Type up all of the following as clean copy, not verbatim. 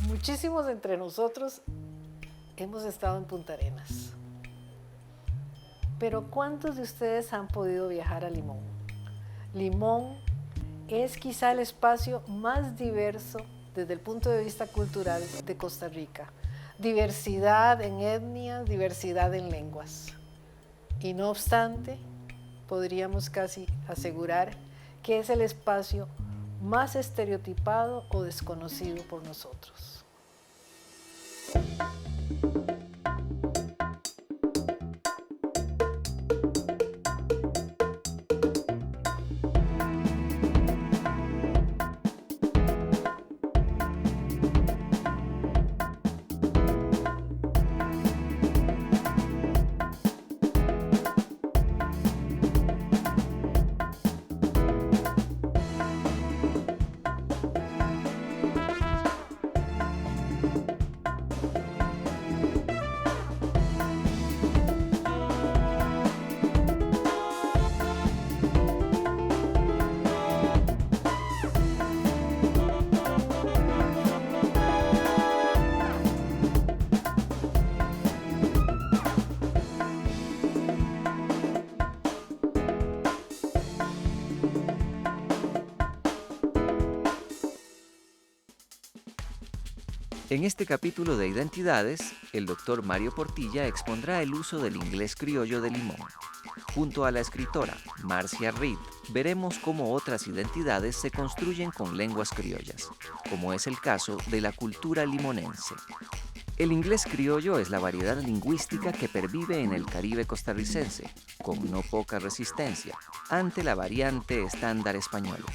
Muchísimos entre nosotros hemos estado en Punta Arenas. Pero ¿cuántos de ustedes han podido viajar a Limón? Limón es quizá el espacio más diverso desde el punto de vista cultural de Costa Rica. Diversidad en etnias, diversidad en lenguas. Y no obstante, podríamos casi asegurar que es el espacio más estereotipado o desconocido por nosotros. En este capítulo de Identidades, el doctor Mario Portilla expondrá el uso del inglés criollo de Limón. Junto a la escritora Marcia Reed, veremos cómo otras identidades se construyen con lenguas criollas, como es el caso de la cultura limonense. El inglés criollo es la variedad lingüística que pervive en el Caribe costarricense, con no poca resistencia, ante la variante estándar española.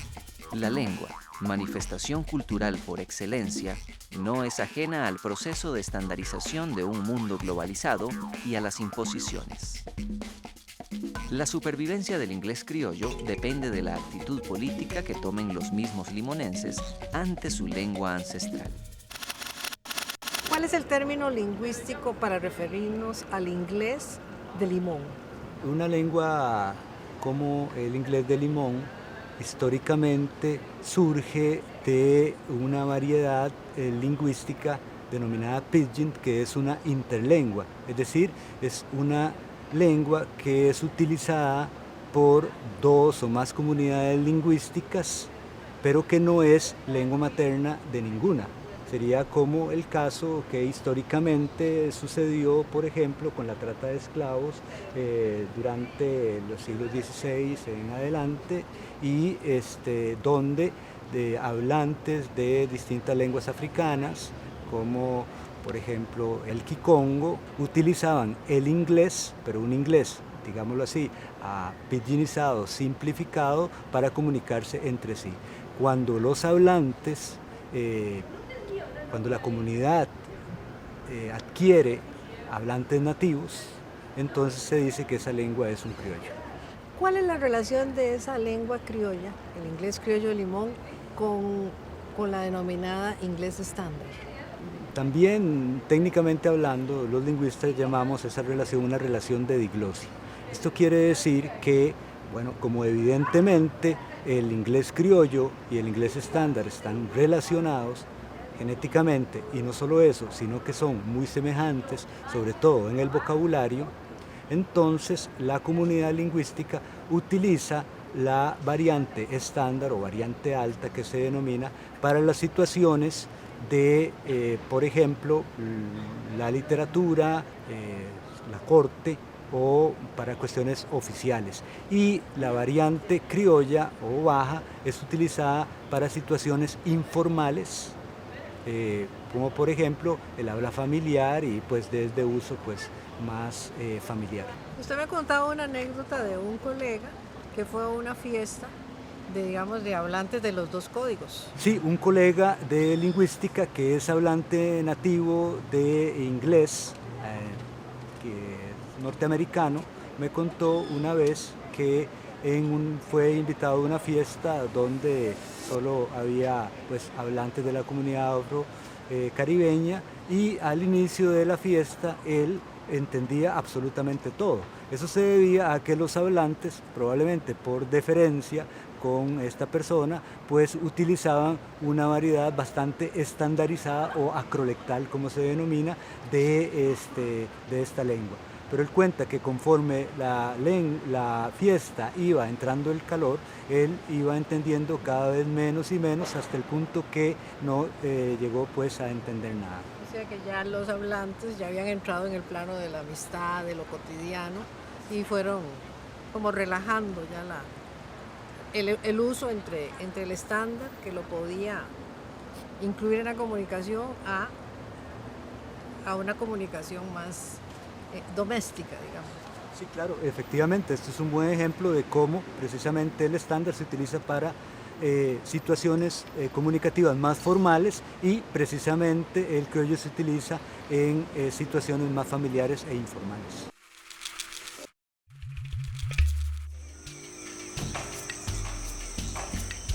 La lengua, manifestación cultural por excelencia, no es ajena al proceso de estandarización de un mundo globalizado y a las imposiciones. La supervivencia del inglés criollo depende de la actitud política que tomen los mismos limonenses ante su lengua ancestral. ¿Cuál es el término lingüístico para referirnos al inglés de Limón? Una lengua como el inglés de Limón históricamente surge de una variedad lingüística denominada Pidgin, que es una interlengua, es decir, es una lengua que es utilizada por dos o más comunidades lingüísticas, pero que no es lengua materna de ninguna. Sería como el caso que históricamente sucedió, por ejemplo, con la trata de esclavos durante los siglos XVI en adelante, y donde hablantes de distintas lenguas africanas, como por ejemplo el kikongo, utilizaban el inglés, pero un inglés, digámoslo así, pidginizado, simplificado, para comunicarse entre sí. Cuando los hablantes, cuando la comunidad adquiere hablantes nativos, entonces se dice que esa lengua es un criollo. ¿Cuál es la relación de esa lengua criolla, el inglés criollo de Limón, con la denominada inglés estándar? También, técnicamente hablando, los lingüistas llamamos esa relación una relación de diglosia. Esto quiere decir que, bueno, como evidentemente el inglés criollo y el inglés estándar están relacionados genéticamente, y no solo eso, sino que son muy semejantes, sobre todo en el vocabulario, entonces la comunidad lingüística utiliza la variante estándar o variante alta, que se denomina, para las situaciones de, por ejemplo, la literatura, la corte, o para cuestiones oficiales. Y la variante criolla o baja es utilizada para situaciones informales, como por ejemplo el habla familiar, y pues desde uso pues más familiar. Usted me contaba una anécdota de un colega que fue a una fiesta de hablantes de los dos códigos. Sí, un colega de lingüística que es hablante nativo de inglés, que es norteamericano, me contó una vez que fue invitado a una fiesta donde solo había pues hablantes de la comunidad afro caribeña, y al inicio de la fiesta él entendía absolutamente todo. Eso se debía a que los hablantes, probablemente por deferencia con esta persona, pues utilizaban una variedad bastante estandarizada o acrolectal, como se denomina, de esta lengua. Pero él cuenta que conforme la fiesta iba entrando el calor, él iba entendiendo cada vez menos y menos hasta el punto que no llegó pues a entender nada. O sea que ya los hablantes ya habían entrado en el plano de la amistad, de lo cotidiano, y fueron como relajando ya el uso entre el estándar, que lo podía incluir en la comunicación, a una comunicación más doméstica, digamos. Sí, claro, efectivamente, este es un buen ejemplo de cómo precisamente el estándar se utiliza para situaciones comunicativas más formales y precisamente el criollo se utiliza en situaciones más familiares e informales.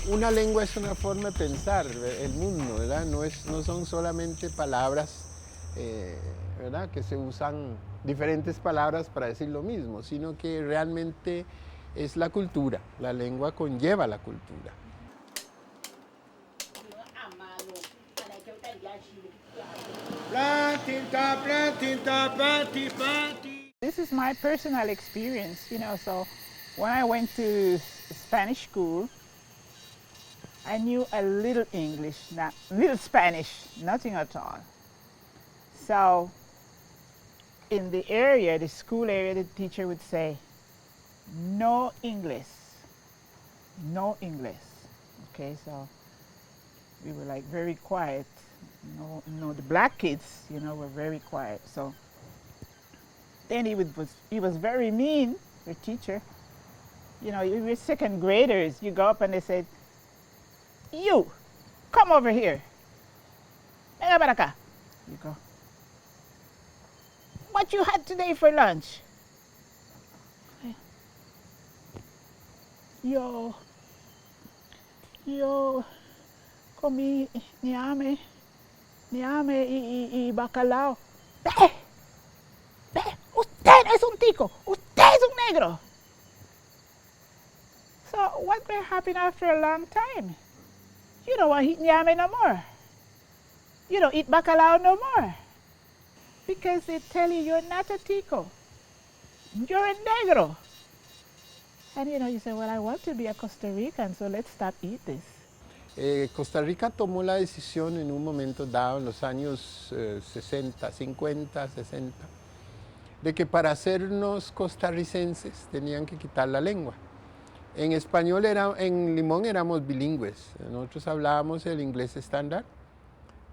Una lengua es una forma de pensar el mundo, ¿verdad? No son solamente palabras, ¿verdad? Que se usan diferentes palabras para decir lo mismo, sino que realmente es la cultura. La lengua conlleva la cultura. This is my personal experience, so when I went to Spanish school, I knew a little English, little Spanish, nothing at all. So in the area, the school area, the teacher would say, no English, no English. Okay, so we were like very quiet. No, the black kids, were very quiet. So then he was very mean, the teacher. We were second graders. You go up and they said, you, come over here. Venga para acá. You go. What you had today for lunch? Yo comí ñame y bacalao. Usted es un tico. Usted es un negro. So what will happen after a long time? You don't want to eat ñame no more. You don't eat bacalao no more. Because they tell you you're not a tico. You're a negro. And you say, well, I want to be a Costa Rican, so let's stop eat this. Costa Rica tomó la decisión en un momento dado, en los años 60, 50, 60, de que para hacernos costarricenses tenían que quitar la lengua. En español, en Limón éramos bilingües. Nosotros hablábamos el inglés estándar,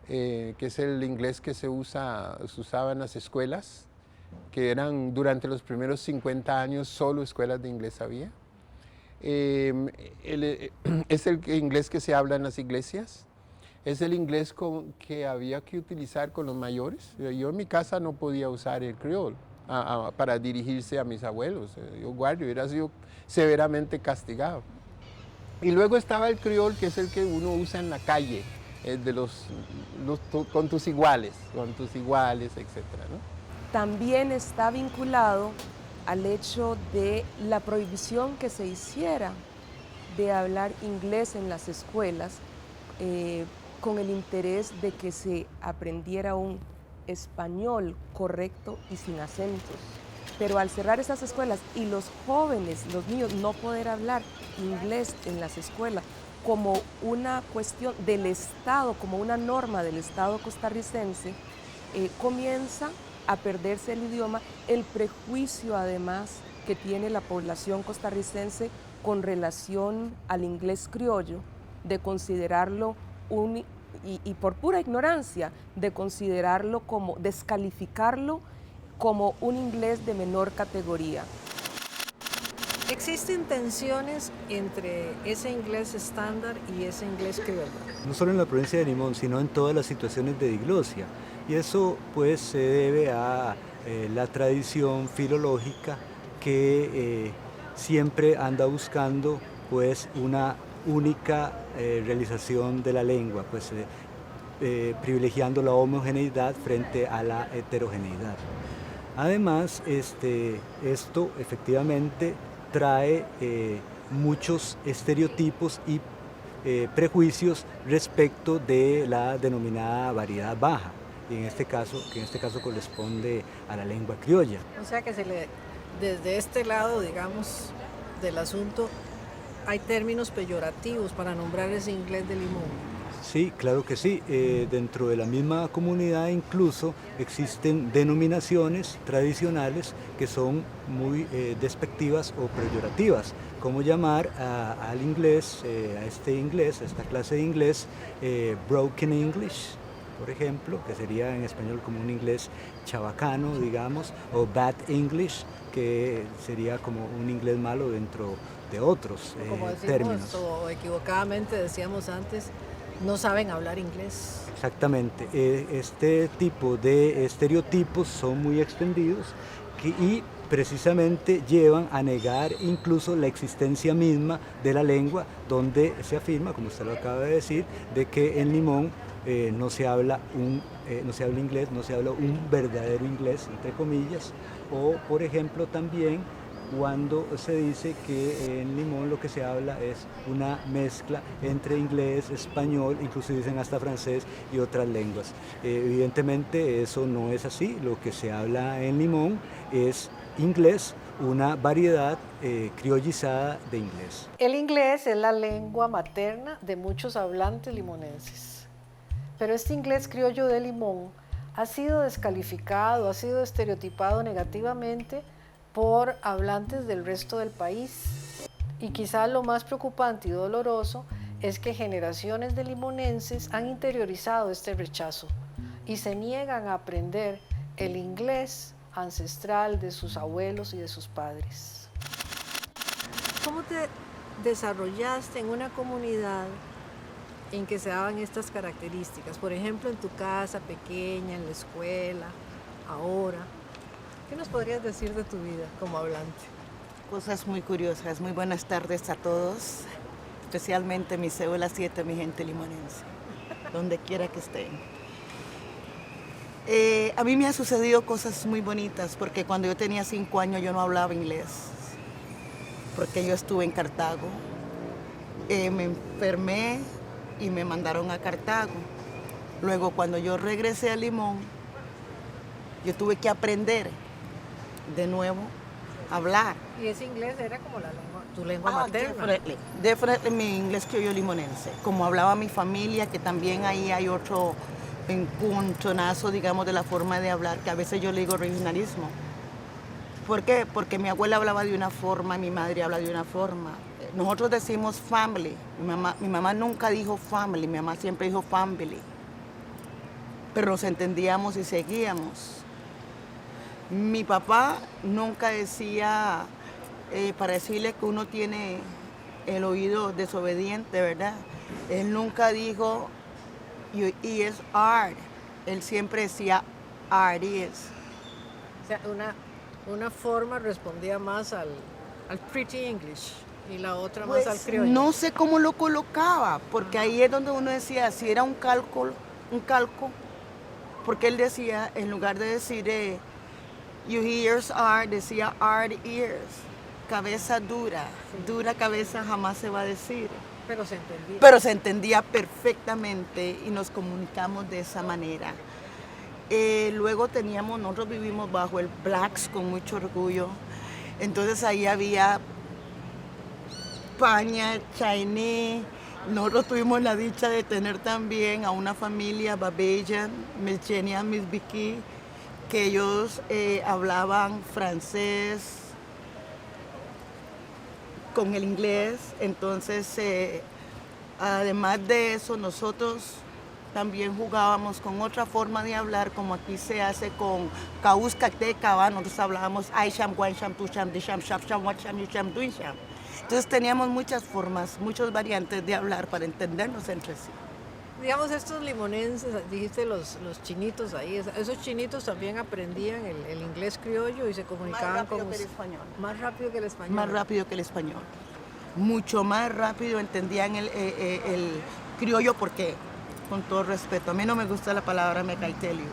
que es el inglés que se usaba en las escuelas, que eran durante los primeros 50 años solo escuelas de inglés había. Es el inglés que se habla en las iglesias, es el inglés que había que utilizar con los mayores. Yo en mi casa no podía usar el criol para dirigirse a mis abuelos. Yo hubiera sido severamente castigado. Y luego estaba el criol, que es el que uno usa en la calle, con tus iguales, etc., ¿no? También está vinculado al hecho de la prohibición que se hiciera de hablar inglés en las escuelas, con el interés de que se aprendiera un español correcto y sin acentos. Pero al cerrar esas escuelas y los jóvenes, los niños, no poder hablar inglés en las escuelas como una cuestión del Estado, como una norma del Estado costarricense, comienza a perderse el idioma, el prejuicio además que tiene la población costarricense con relación al inglés criollo, de considerarlo y por pura ignorancia, de considerarlo como, descalificarlo como un inglés de menor categoría. ¿Existen tensiones entre ese inglés estándar y ese inglés criollo? No solo en la provincia de Limón, sino en todas las situaciones de diglosia. Y eso pues se debe a la tradición filológica que siempre anda buscando pues una única realización de la lengua, pues privilegiando la homogeneidad frente a la heterogeneidad. Además, esto efectivamente trae muchos estereotipos y prejuicios respecto de la denominada variedad baja, y que en este caso corresponde a la lengua criolla. O sea que desde este lado, digamos, del asunto, hay términos peyorativos para nombrar ese inglés de Limón. Sí, claro que sí. Dentro de la misma comunidad incluso existen denominaciones tradicionales que son muy despectivas o peyorativas, como llamar al inglés, a esta clase de inglés, broken English, por ejemplo, que sería en español como un inglés chabacano, digamos, o bad English, que sería como un inglés malo dentro de otros Como decimos, términos. o equivocadamente decíamos antes, no saben hablar inglés. Exactamente, este tipo de estereotipos son muy extendidos y precisamente llevan a negar incluso la existencia misma de la lengua, donde se afirma, como usted lo acaba de decir, de que en Limón no se habla inglés, no se habla un verdadero inglés, entre comillas, o por ejemplo también cuando se dice que en Limón lo que se habla es una mezcla entre inglés, español, incluso dicen hasta francés y otras lenguas. Evidentemente eso no es así, lo que se habla en Limón es inglés, una variedad criollizada de inglés. El inglés es la lengua materna de muchos hablantes limonenses, pero este inglés criollo de Limón ha sido descalificado, ha sido estereotipado negativamente por hablantes del resto del país. Y quizás lo más preocupante y doloroso es que generaciones de limonenses han interiorizado este rechazo y se niegan a aprender el inglés ancestral de sus abuelos y de sus padres. ¿Cómo te desarrollaste en una comunidad en que se daban estas características? Por ejemplo, en tu casa pequeña, en la escuela, ahora. ¿Qué nos podrías decir de tu vida como hablante? Cosas muy curiosas. Muy buenas tardes a todos, especialmente mi cédula 7, mi gente limonense, donde quiera que estén. A mí me han sucedido cosas muy bonitas, porque cuando yo tenía 5 años yo no hablaba inglés, porque yo estuve en Cartago. Me enfermé y me mandaron a Cartago. Luego, cuando yo regresé a Limón, yo tuve que aprender de nuevo a hablar. ¿Y ese inglés era como tu lengua materna? Definitely mi inglés criollo limonense. Como hablaba mi familia, que también ahí hay otro encontronazo, digamos, de la forma de hablar, que a veces yo le digo regionalismo. ¿Por qué? Porque mi abuela hablaba de una forma, mi madre habla de una forma. Nosotros decimos family. Mi mamá nunca dijo family, mi mamá siempre dijo family. Pero nos entendíamos y seguíamos. Mi papá nunca decía, para decirle que uno tiene el oído desobediente, ¿verdad? Él nunca dijo, your ears are. Él siempre decía, our ears. O sea, una forma respondía más al pretty English y la otra Pues, más al criollo. no sé cómo lo colocaba, porque ahí es donde uno decía, si era un calco, porque él decía, en lugar de decir, your ears are, decía our ears, cabeza dura, dura cabeza jamás se va a decir. Pero se entendía. Pero se entendía perfectamente y nos comunicamos de esa manera. Luego nosotros vivimos bajo el Blacks con mucho orgullo, entonces ahí había España, Chinese. Nosotros tuvimos la dicha de tener también a una familia Babejan, Miss Jenny y Miss Vicky, que ellos hablaban francés con el inglés. Entonces, además de eso, nosotros también jugábamos con otra forma de hablar, como aquí se hace con Causcatecaba. Nosotros hablábamos Aisham, Guansham, Tusham, Disham, Shapsham, Watsham, Yusham, Duisham. Entonces teníamos muchas formas, muchas variantes de hablar para entendernos entre sí. Digamos, estos limonenses, dijiste los chinitos ahí, esos chinitos también aprendían el inglés criollo y se comunicaban Más rápido que el español. Más rápido que el español. Más rápido que el español. Mucho más rápido entendían el criollo, porque, con todo respeto, a mí no me gusta la palabra mecaitelio.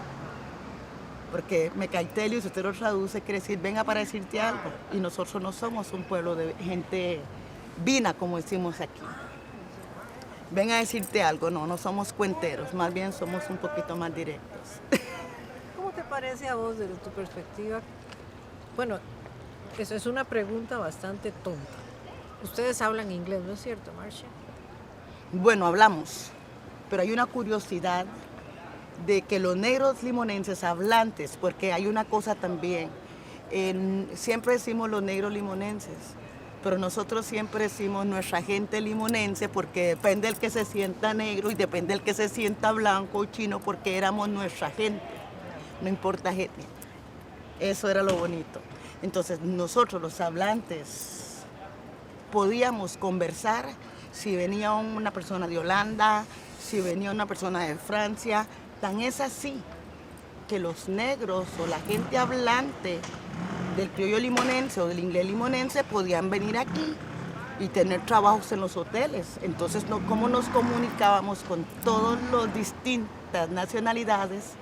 Porque Mecaitelio, si usted lo traduce, quiere decir venga para decirte algo. Y nosotros no somos un pueblo de gente vina, como decimos aquí. Ven a decirte algo, no somos cuenteros, más bien somos un poquito más directos. ¿Cómo te parece a vos desde tu perspectiva? Bueno, eso es una pregunta bastante tonta. Ustedes hablan inglés, ¿no es cierto, Marcia? Bueno, hablamos, pero hay una curiosidad de que los negros limonenses hablantes, porque hay una cosa también, siempre decimos los negros limonenses, pero nosotros siempre decimos nuestra gente limonense porque depende del que se sienta negro y depende del que se sienta blanco o chino porque éramos nuestra gente, no importa etnia. Eso era lo bonito. Entonces nosotros los hablantes podíamos conversar si venía una persona de Holanda, si venía una persona de Francia. Tan es así que los negros o la gente hablante del criollo limonense o del inglés limonense podían venir aquí y tener trabajos en los hoteles. Entonces, ¿cómo nos comunicábamos con todas las distintas nacionalidades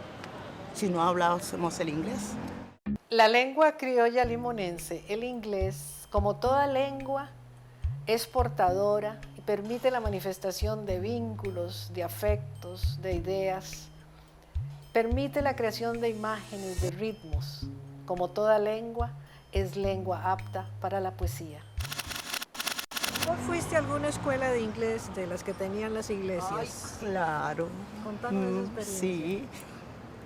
si no hablábamos el inglés? La lengua criolla limonense, el inglés, como toda lengua, es portadora y permite la manifestación de vínculos, de afectos, de ideas. Permite la creación de imágenes, de ritmos. Como toda lengua, es lengua apta para la poesía. ¿Vos fuiste a alguna escuela de inglés de las que tenían las iglesias? Ay, claro. Contanos esa experiencia.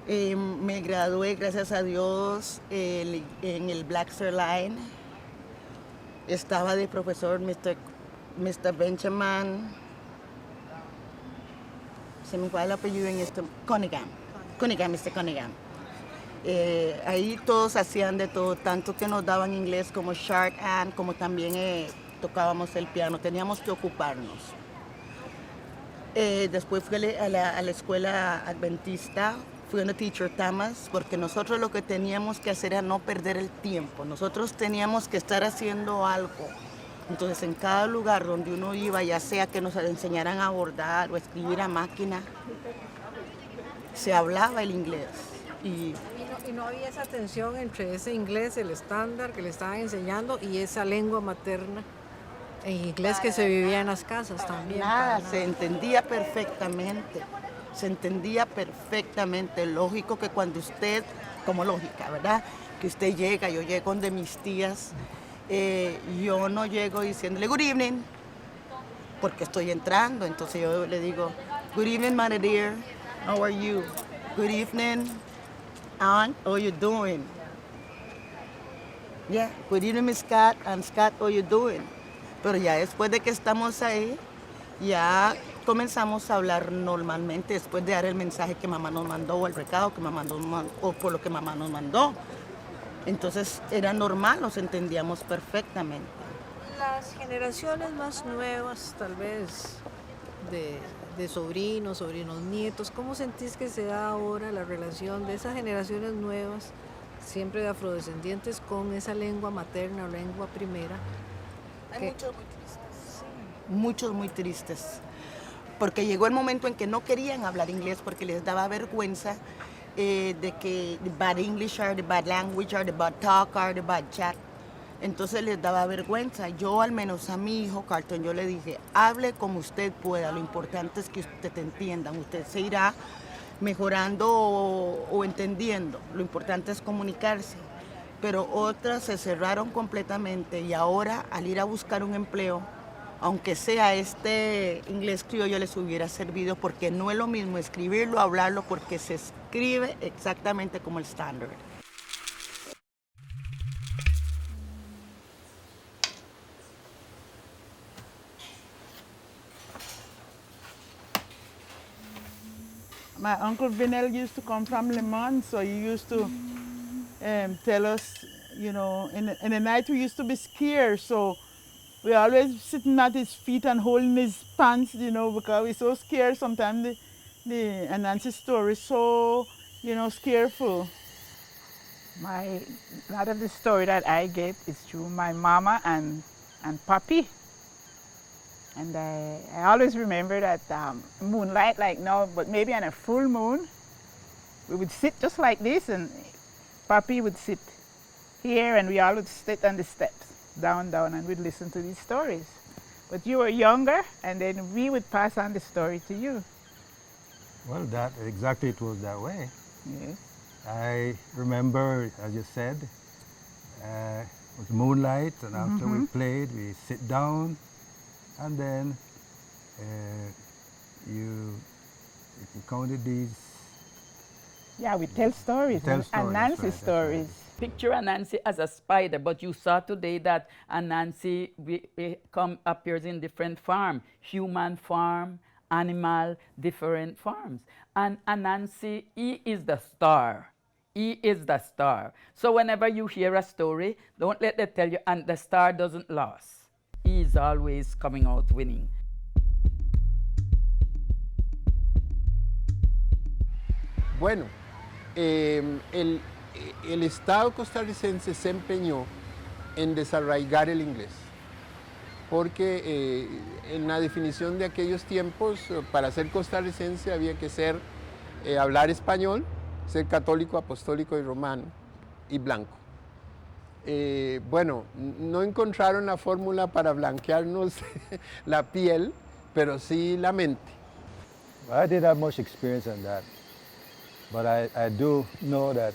Sí. Me gradué, gracias a Dios, en el Blackster Line. Estaba de profesor Mr. Benjamin. Se me fue el apellido en esto. Mr. Cunningham. Ahí todos hacían de todo, tanto que nos daban inglés como Shark Ann, como también tocábamos el piano, teníamos que ocuparnos. Después fui a la escuela adventista, fui una teacher Thomas, porque nosotros lo que teníamos que hacer era no perder el tiempo, nosotros teníamos que estar haciendo algo. Entonces en cada lugar donde uno iba, ya sea que nos enseñaran a bordar o escribir a máquina, se hablaba el inglés. Y no había esa tensión entre ese inglés, el estándar que le estaban enseñando, y esa lengua materna en inglés que se vivía en las casas también. Nada, se entendía perfectamente. Lógico que cuando usted, como lógica, ¿verdad? Que usted llega, yo llego donde mis tías, yo no llego diciéndole good evening, porque estoy entrando, entonces yo le digo good evening, my dear, how are you? Good evening, Aunt, how you doing? Yeah, good evening, Miss Scott, and Scott, how you doing? Pero ya después de que estamos ahí, ya comenzamos a hablar normalmente después de dar el mensaje que mamá nos mandó o el recado que mamá nos mandó o por lo que mamá nos mandó. Entonces era normal, nos entendíamos perfectamente. Las generaciones más nuevas, tal vez, de sobrinos nietos, ¿cómo sentís que se da ahora la relación de esas generaciones nuevas, siempre de afrodescendientes, con esa lengua materna o lengua primera? Hay muchos muy tristes. Sí. Muchos muy tristes. Porque llegó el momento en que no querían hablar inglés porque les daba vergüenza de que the bad English are the bad language, are the bad talk, are the bad chat. Entonces les daba vergüenza. Yo al menos a mi hijo Carlton, yo le dije, hable como usted pueda, lo importante es que usted te entienda, usted se irá mejorando o entendiendo, lo importante es comunicarse. Pero otras se cerraron completamente y ahora al ir a buscar un empleo, aunque sea este inglés criollo les hubiera servido porque no es lo mismo escribirlo, hablarlo, porque se escribe exactamente como el estándar. My Uncle Vinel used to come from Le Mans, so he used to tell us, you know, in the night we used to be scared, so we always sitting at his feet and holding his pants, you know, because we're so scared. Sometimes the Anansi story is so, you know, scareful. A lot of the story that I get is through my mama and papi. And I always remember that moonlight like now, but maybe on a full moon, we would sit just like this and Papi would sit here and we all would sit on the steps, down, and we'd listen to these stories. But you were younger, and then we would pass on the story to you. Well, that exactly it was that way. Yes. I remember, as you said, it was moonlight, and after we played, we sit down, and then you counted these. Yeah, we tell stories, Tell stories, and Nancy that's right, that's stories. Picture Anansi as a spider, but you saw today that Anansi appears in different forms, human form, animal, different forms. And Anansi, he is the star. He is the star. So whenever you hear a story, don't let them tell you, and the star doesn't lose. He is always coming out winning. Bueno, el Estado costarricense se empeñó en desarraigar el inglés, porque en la definición de aquellos tiempos, para ser costarricense había que hablar español, ser católico, apostólico y romano, y blanco. Bueno, no encontraron la fórmula para blanquearnos la piel, pero sí la mente. I didn't have much experience on that, but I do know that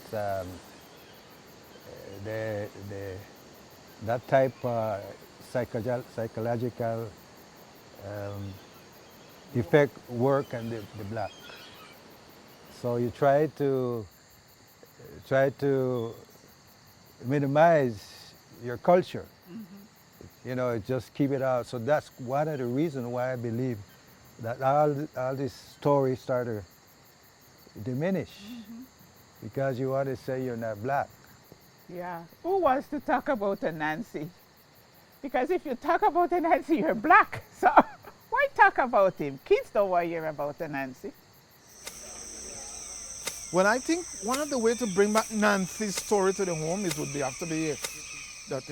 that type of psychological effect work on the black. So you try to minimize your culture. You know, just keep it out. So that's one of the reasons why I believe that all these stories start to diminish, because you want to say you're not black. Yeah. Who wants to talk about Anansi? Because if you talk about Anansi, you're black. So why talk about him? Kids don't want to hear about Anansi. Well, I think one of the ways to bring back Nancy's story to the home would have to be that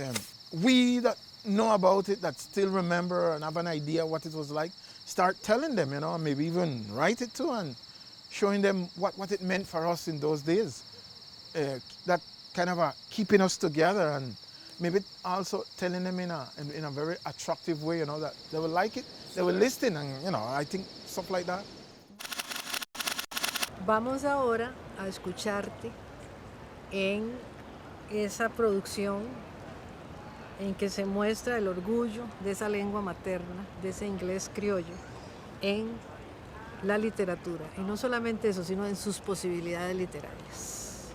we that know about it, that still remember and have an idea what it was like, start telling them, you know, maybe even write it too and showing them what it meant for us in those days. That kind of keeping us together, and maybe also telling them in a very attractive way, you know, that they will like it, they will listen, and, you know, I think stuff like that. Vamos ahora a escucharte en esa producción en que se muestra el orgullo de esa lengua materna, de ese inglés criollo, en la literatura. Y no solamente eso, sino en sus posibilidades literarias.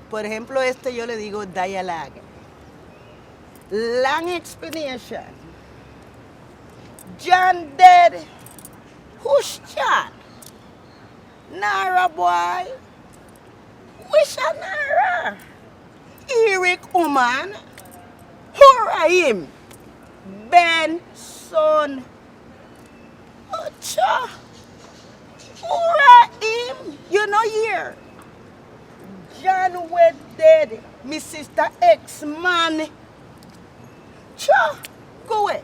Por ejemplo, yo le digo dialogue. Long explanation. John dead. Who's John? Nara boy. Wish a Nara. Eric woman. Him. Ben son. Ocha. Him. You know here. John was dead. My sister ex-man. Cha. Go away.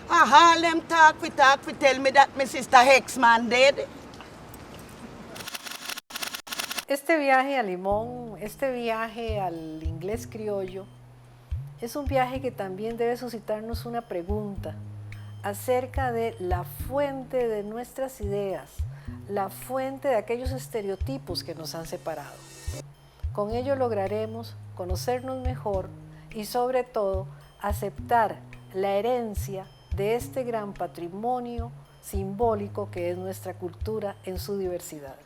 Harlem talk for tell me that my sister ex-man dead. Este viaje a Limón, este viaje al inglés criollo, es un viaje que también debe suscitarnos una pregunta acerca de la fuente de nuestras ideas, la fuente de aquellos estereotipos que nos han separado. Con ello lograremos conocernos mejor y, sobre todo, aceptar la herencia de este gran patrimonio simbólico que es nuestra cultura en su diversidad.